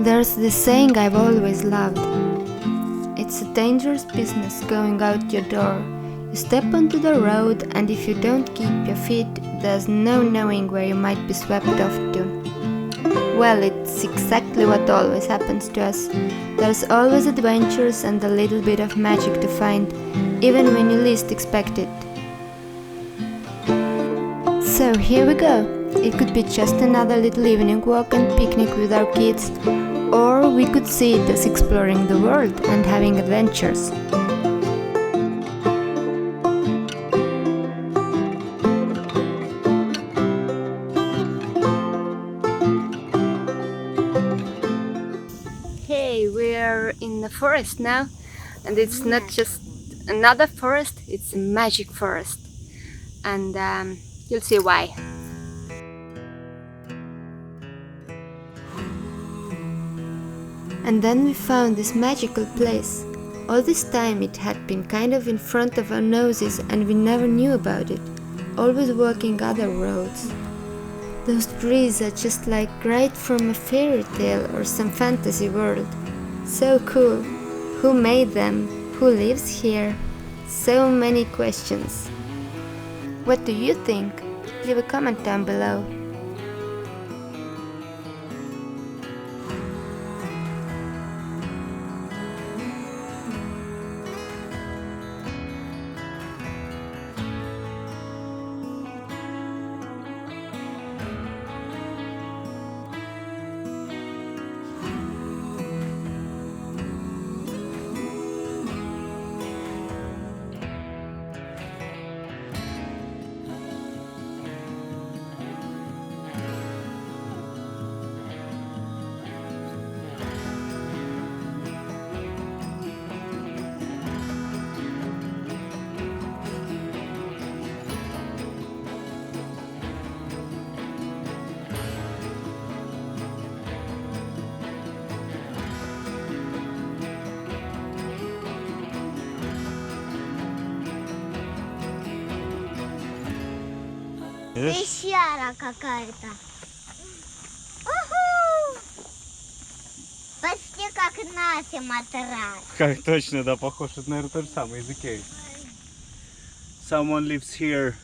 There's this saying I've always loved. It's a dangerous business going out your door. You step onto the road, and if you don't keep your feet, there's no knowing where you might be swept off to. Well, it's exactly what always happens to us. There's always adventures and a little bit of magic to find, even when you least expect it. So here we go. It could be just another little evening walk and picnic with our kids, or we could see it as exploring the world and having adventures. Hey, we're in the forest now, and it's not just another forest, it's a magic forest. And you'll see why. And then we found this magical place. All this time it had been kind of in front of our noses and we never knew about it, always walking other roads. Those trees are just like right from a fairy tale or some fantasy world. So cool. Who made them? Who lives here? So many questions. What do you think? Leave a comment down below. Пещера какая-то. Уху! Почти как наш матрас. Как точно, да, похож, это, наверное, тот же самый из Икеи. Someone lives here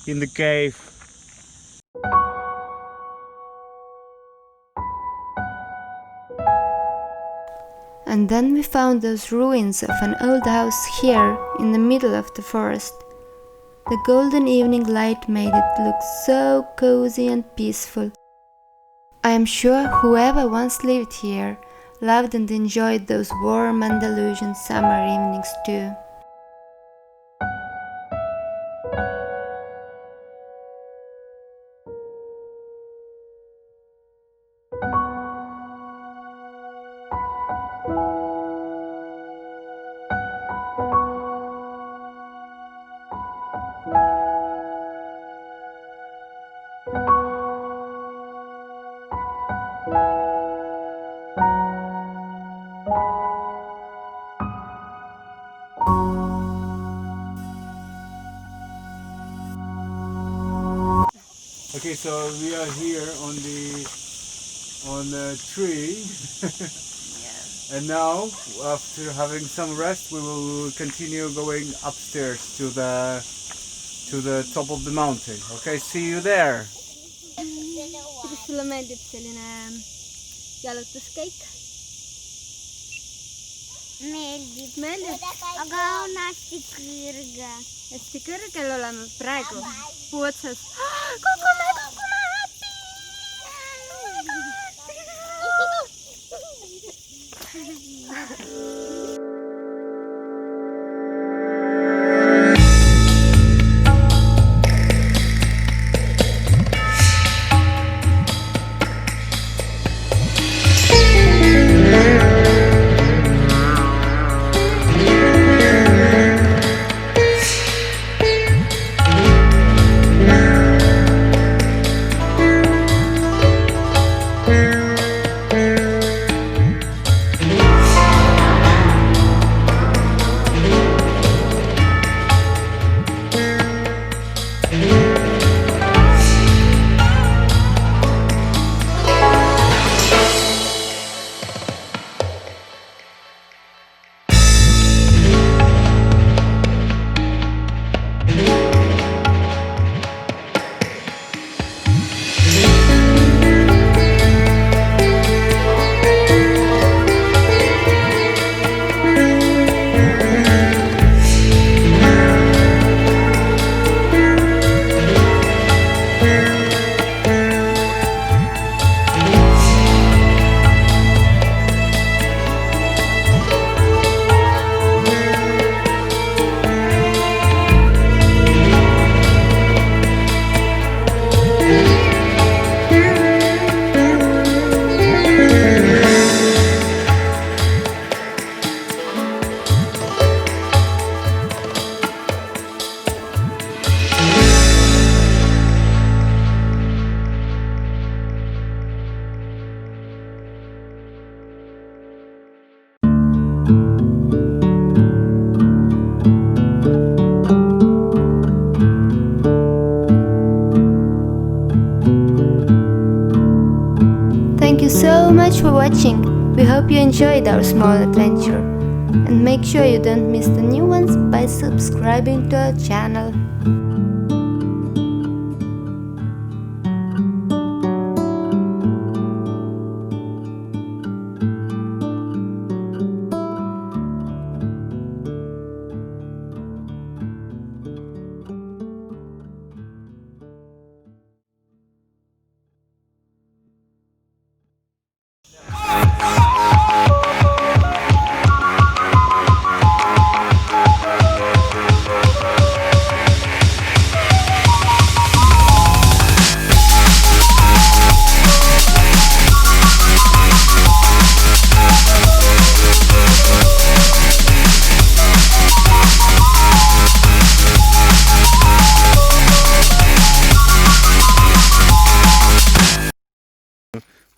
in the cave. And then we found those ruins of an old house here in the middle of the forest. The golden evening light made it look so cozy and peaceful. I am sure whoever once lived here loved and enjoyed those warm Andalusian summer evenings too. Okay, so we are here on the tree. And now, after having some rest, we will continue going upstairs to the top of the mountain. Okay, see you there. Sulla meeldib jalutuskäik? Meeldib. Aga on hästi kõrge. Hästi kõrgel oleme praegu. Puu otsas. Kukume! much for watching. We hope you enjoyed our small adventure. And make sure you don't miss the new ones by subscribing to our channel.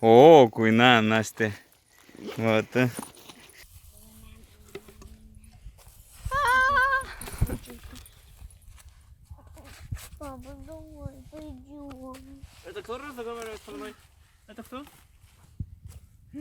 Oo, kui näen hästi. Vaata. Папа, давай пойдем. Это кто разговаривает со мной? Это кто?